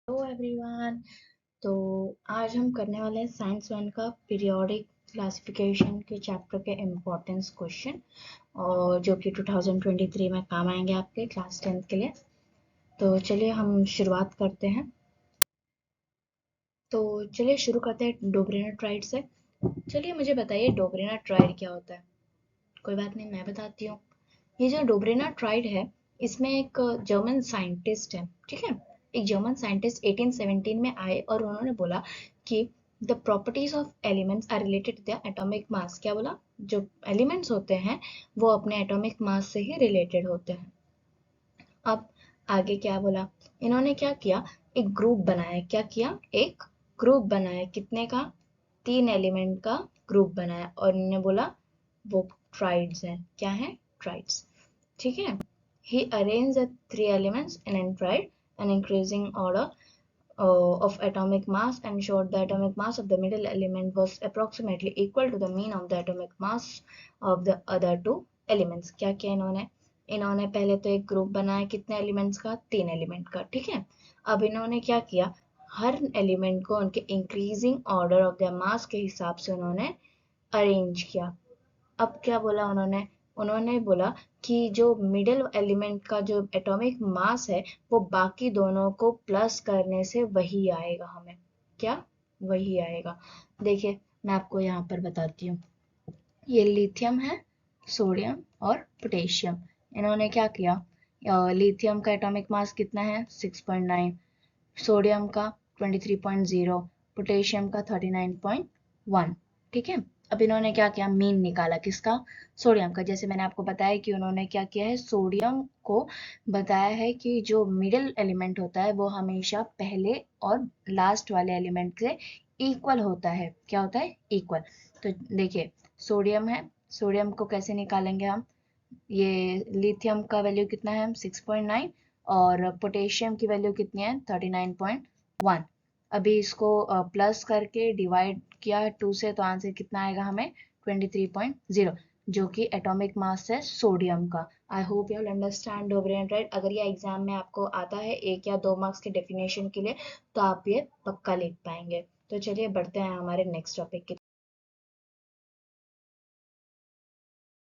Hello everyone. तो आज हम करने वाले हैं साइंस वन का पीरियोडिक क्लासिफिकेशन के चैप्टर के इम्पोर्टेंस क्वेश्चन, और जो कि 2023 में काम आएंगे आपके क्लास 10th के लिए। तो चलिए हम शुरुआत करते हैं। तो चलिए शुरू करते हैं डोब्रेना ट्राइड से। चलिए मुझे बताइए डोब्रेना ट्राइड क्या होता है। कोई बात नहीं, मैं बताती हूँ। ये जो डोब्रेना ट्राइड है, इसमें एक जर्मन साइंटिस्ट है, ठीक है। एक जर्मन साइंटिस्ट 1817 में आए और उन्होंने बोला कि the properties of elements are related to the atomic mass. क्या बोला? जो एलिमेंट्स होते हैं वो अपने एटॉमिक मास से ही रिलेटेड होते हैं। अब आगे क्या बोला? इन्होंने क्या किया, एक ग्रुप बनाया। क्या किया? एक ग्रुप बनाया। कितने का? 3 एलिमेंट का ग्रुप बनाया और इन्होंने बोला वो ट्राइड्स हैं। क्या है? ट्राइड्स, ठीक है। He arranged the 3 elements in a triad, an increasing order of atomic mass, and showed the atomic mass of the middle element was approximately equal to the mean of the atomic mass of the other two elements. क्या किया इन्होंने? इन्होंने पहले तो एक group बनाया। कितने elements का? 3 एलिमेंट का, ठीक है। अब इन्होंने क्या किया, हर एलिमेंट को उनके increasing order of the mass के हिसाब से उन्होंने अरेंज किया। अब क्या बोला उन्होंने? उन्होंने बोला कि जो मिडिल एलिमेंट का जो एटॉमिक मास है वो बाकी दोनों को प्लस करने से वही आएगा हमें। क्या? वही आएगा। देखिए मैं आपको यहाँ पर बताती हूँ। ये लिथियम है, सोडियम और पोटेशियम। इन्होंने क्या किया, लिथियम का एटॉमिक मास कितना है? 6.9, सोडियम का 23.0, पोटेशियम का 39.1, ठीक है। अब इन्होंने क्या किया, मीन निकाला। किसका? सोडियम का। जैसे मैंने आपको बताया कि उन्होंने क्या किया है, सोडियम को बताया है कि जो मिडिल एलिमेंट होता है वो हमेशा पहले और लास्ट वाले एलिमेंट से इक्वल होता है। क्या होता है? इक्वल। तो देखिए सोडियम है, सोडियम को कैसे निकालेंगे हम? ये लिथियम का वैल्यू कितना है? 6.9, और पोटेशियम की वैल्यू कितनी है? 39.1। अभी इसको प्लस करके डिवाइड किया 2 से, तो आंसर कितना आएगा हमें? 23.0, जो कि एटॉमिक मास है सोडियम का। I hope you understand Dobereiner right. अगर ये एग्जाम में आपको आता है 1 या 2 मार्क्स के डेफिनेशन के लिए, तो आप ये पक्का लिख पाएंगे। तो चलिए बढ़ते हैं हमारे नेक्स्ट टॉपिक की।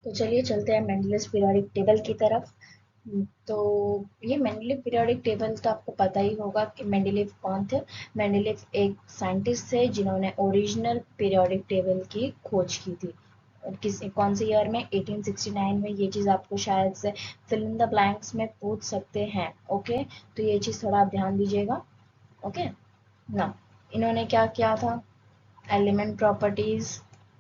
तो चलिए चलते हैं मेंडलिस पीरियोडिक टेबल की तरफ। तो ये मेंडलीव पीरियोडिक टेबल तो आपको पता ही होगा कि मेंडलीव कौन थे। मेंडलीव एक साइंटिस्ट थे जिन्होंने ओरिजिनल पीरियोडिक टेबल की खोज की थी। किस कौन से ईयर में? 1869 में। ये चीज़ आपको शायद से फिल इन द ब्लैंक्स में पूछ सकते हैं। ओके, तो ये चीज़ थोड़ा आप ध्यान दीजिएगा। ओके ना, इन्होंने क्या किया था? element properties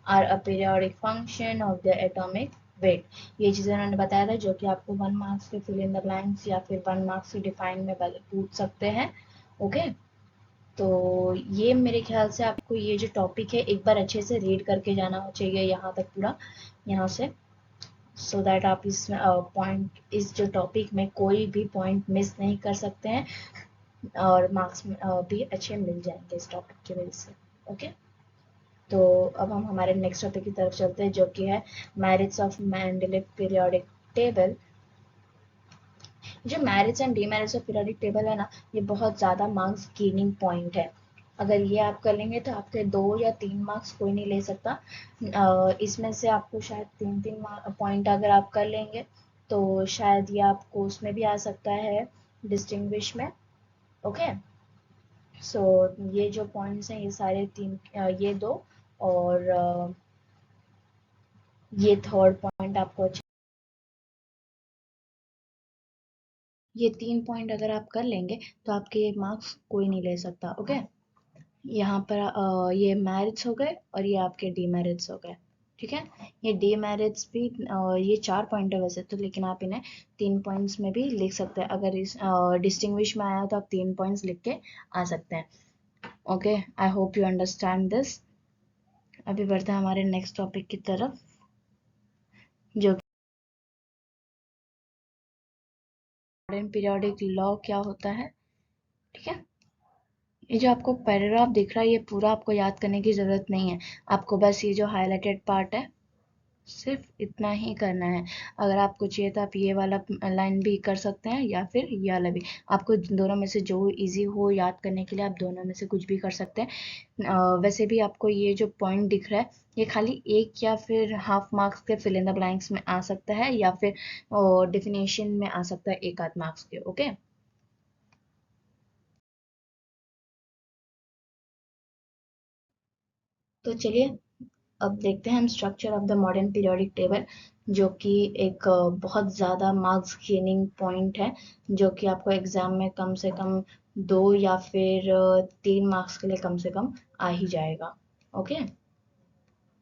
are a periodic function of the atomic weight। ये चीज़ें उन्होंने बताया था, जो कि आपको 1 मार्क्स के फिल इन द ब्लैंक्स या फिर 1 मार्क्स के डिफाइन में पूछ सकते हैं। ओके, तो ये मेरे ख्याल से आपको ये जो टॉपिक है एक बार अच्छे से रीड करके जाना चाहिए यहाँ तक पूरा, यहाँ से, सो दैट आप इस पॉइंट, इस जो टॉपिक में कोई भी पॉइंट मिस नहीं कर सकते हैं, और मार्क्स भी अच्छे मिल जाएंगे इस टॉपिक की वजह से। ओके, तो अब हम हमारे नेक्स्ट टॉपिक की तरफ चलते हैं, जो कि है merits of Mendeleev periodic table. जो merits and demerits of periodic table है ना, ये बहुत ज़्यादा मार्क्स गेनिंग पॉइंट है। अगर ये आप कर लेंगे तो आपके 2 या 3 मार्क्स कोई नहीं ले सकता। इसमें से आपको शायद 3-3 पॉइंट अगर आप कर लेंगे तो शायद ये आपको उसमें भी आ सकता है, डिस्टिंग्विश में। ओके, सो ये जो पॉइंट्स हैं ये सारे 3, ये 2 और ये थर्ड पॉइंट आपको अच्छा, ये 3 पॉइंट अगर आप कर लेंगे तो आपके मार्क्स कोई नहीं ले सकता। ओके, यहाँ पर ये मेरिट्स हो गए और ये आपके डीमेरिट्स हो गए, ठीक है। ये डीमेरिट्स भी ये 4 पॉइंट है वैसे तो, लेकिन आप इन्हें 3 पॉइंट्स में भी लिख सकते हैं। अगर इस डिस्टिंग्विश में आया तो आप 3 पॉइंट्स लिख के आ सकते हैं। Okay, I hope you understand this. अभी बढ़ते हैं हमारे नेक्स्ट टॉपिक की तरफ, जो पीरियोडिक लॉ क्या होता है, ठीक है। ये जो आपको पैराग्राफ दिख रहा है ये पूरा आपको याद करने की ज़रूरत नहीं है। आपको बस ये जो हाईलाइटेड पार्ट है सिर्फ इतना ही करना है। अगर आपको चाहिए तो आप ये वाला लाइन भी कर सकते हैं या फिर ये वाला भी। आपको दोनों में से जो इजी हो याद करने के लिए आप दोनों में से कुछ भी कर सकते हैं। वैसे भी आपको ये जो पॉइंट दिख रहा है ये खाली एक या फिर हाफ मार्क्स के फिल इन द ब्लैंक्स में आ सकता है या फिर डेफिनेशन में आ सकता है एक आध मार्क्स के। ओके, तो चलिए अब देखते हैं हम structure of the modern periodic table, जो कि एक बहुत ज़्यादा मार्क्स गेनिंग पॉइंट है, जो कि आपको एग्जाम में कम से कम 2 या फिर 3 मार्क्स के लिए कम से कम आ ही जाएगा। ओके,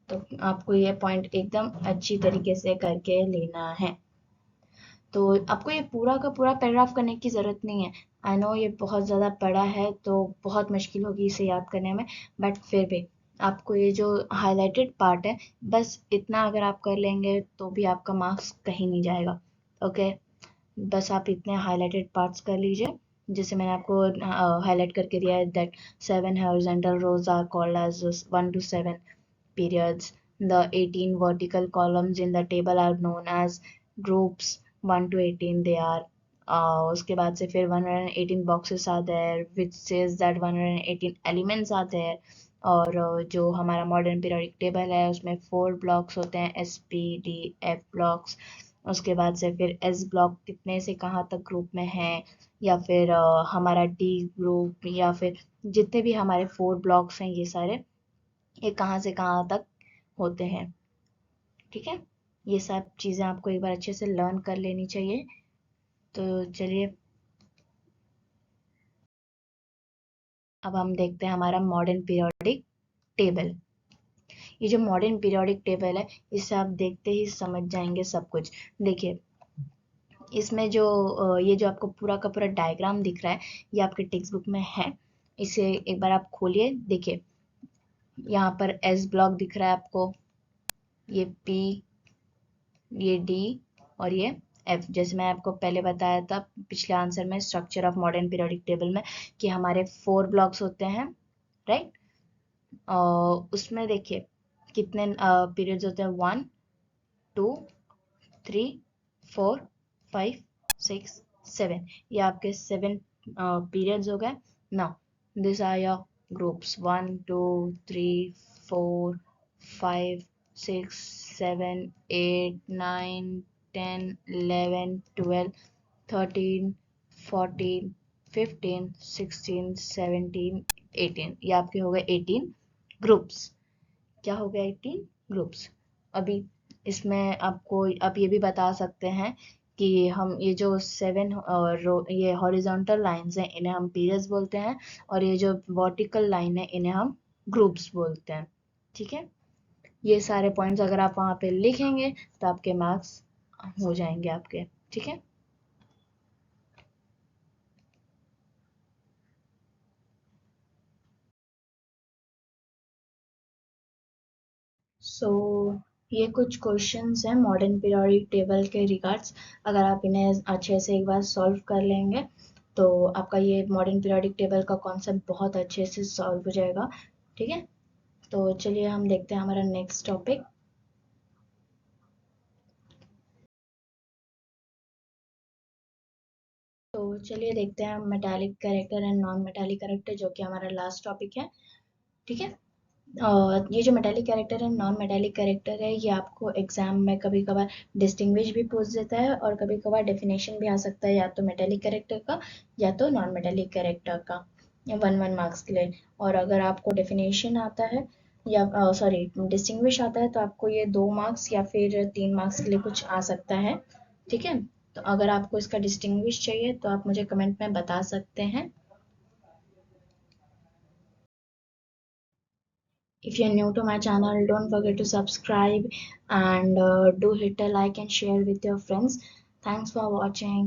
तो आपको ये पॉइंट एकदम अच्छी तरीके से करके लेना है। तो आपको ये पूरा का पूरा पैराग्राफ करने की ज़रूरत नहीं है। आई नो ये बहुत ज़्यादा बड़ा है तो बहुत मुश्किल होगी इसे याद करने में, बट फिर भी आपको ये जो हाइलाइटेड पार्ट है बस इतना अगर आप कर लेंगे तो भी आपका मार्क्स कहीं नहीं जाएगा। ओके, बस आप इतने हाइलाइटेड पार्ट्स कर लीजिए, जैसे मैंने आपको हाईलाइट करके दिया है that 7 horizontal rows are called as 1 to 7 periods. The 18 vertical columns in the table are known as groups 1 to 18 they are. उसके बाद से फिर 118 boxes are there which says that 118 elements are there. और जो हमारा मॉडर्न पीरियोडिक टेबल है उसमें 4 blocks होते हैं, S P D F blocks. उसके बाद से फिर एस ब्लॉक कितने से कहाँ तक ग्रुप में है, या फिर हमारा डी ग्रुप, या फिर जितने भी हमारे 4 ब्लॉक्स हैं ये सारे ये कहाँ से कहाँ तक होते हैं। ठीक है, ये सब चीज़ें आपको एक बार अच्छे से लर्न कर लेनी चाहिए। तो चलिए अब हम देखते हैं हमारा मॉडर्न पीरियोडिक टेबल। ये जो मॉडर्न पीरियोडिक टेबल है इसे आप देखते ही समझ जाएंगे सब कुछ। देखिए इसमें जो ये जो आपको पूरा का पूरा डायग्राम दिख रहा है ये आपके टेक्स्ट बुक में है। इसे एक बार आप खोलिए, देखिए यहाँ पर एस ब्लॉक दिख रहा है आपको, ये पी, ये डी और ये एफ। जैसे मैं आपको पहले बताया था पिछले आंसर में structure of modern periodic table में कि हमारे 4 ब्लॉक्स होते हैं, राइट। उसमें देखिए कितने पीरियड्स होते हैं, 1 2 3 4 5 6 7। ये आपके 7 पीरियड्स हो गए। Now this are your groups 1 2 3 4 5 6 7 8 9 10 11 12 13 14 15 16 17 18। ये आपके हो गए 18 ग्रुप्स। क्या हो गया, 18 ग्रुप्स। अभी इसमें आपको आप ये भी बता सकते हैं कि हम ये जो 7 और ये हॉरिजॉन्टल लाइंस हैं इन्हें हम पीरियड्स बोलते हैं, और ये जो वर्टिकल लाइन है इन्हें हम ग्रुप्स बोलते हैं। ठीक है, ये सारे पॉइंट्स अगर आप वहाँ पे लिखेंगे तो आपके मार्क्स हो जाएंगे आपके। ठीक है, सो ये कुछ क्वेश्चंस हैं मॉडर्न पीरियोडिक टेबल के रिगार्ड्स। अगर आप इन्हें अच्छे से एक बार सॉल्व कर लेंगे तो आपका ये मॉडर्न पीरियोडिक टेबल का कॉन्सेप्ट बहुत अच्छे से सॉल्व हो जाएगा। ठीक है, तो चलिए हम देखते हैं हमारा नेक्स्ट टॉपिक। तो चलिए देखते हैं metallic character and non metallic character, जो कि हमारा लास्ट टॉपिक है। ठीक है, ये जो मेटालिक कैरेक्टर है नॉन मेटालिक कैरेक्टर है ये आपको एग्जाम में कभी कभार डिस्टिंग्विश भी पूछ देता है और कभी कभार डेफिनेशन भी आ सकता है, या तो मेटालिक कैरेक्टर का या तो नॉन मेटालिक कैरेक्टर का, या 1 1 मार्क्स के लिए। और अगर आपको डेफिनेशन आता है या सॉरी डिस्टिंग्विश आता है तो आपको ये 2 मार्क्स या फिर 3 मार्क्स के लिए कुछ आ सकता है। ठीक है, तो अगर आपको इसका डिस्टिंग्विश चाहिए तो आप मुझे कमेंट में बता सकते हैं। If you're new to my channel, don't forget to subscribe and do hit a like and share with your friends. Thanks for watching.